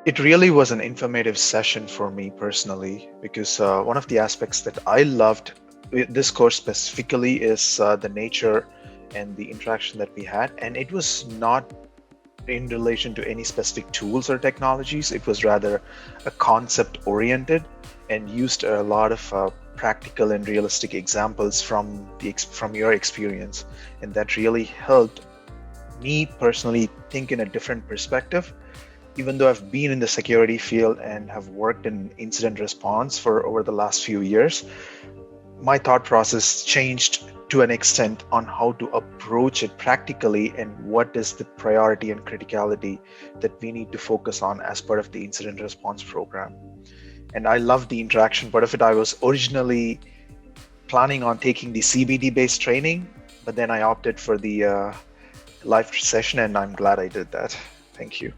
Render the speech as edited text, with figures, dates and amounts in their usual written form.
It really was an informative session for me personally because one of the aspects that I loved with this course specifically is the nature and the interaction that we had. And it was not in relation to any specific tools or technologies. It was rather a concept oriented and used a lot of practical and realistic examples from your experience, and that really helped me personally think in a different perspective. Even though I've been in the security field and have worked in incident response for over the last few years, my thought process changed to an extent on how to approach it practically and what is the priority and criticality that we need to focus on as part of the incident response program. And I love the interaction part of it. I was originally planning on taking the CBD based training, but then I opted for the live session, and I'm glad I did that. Thank you.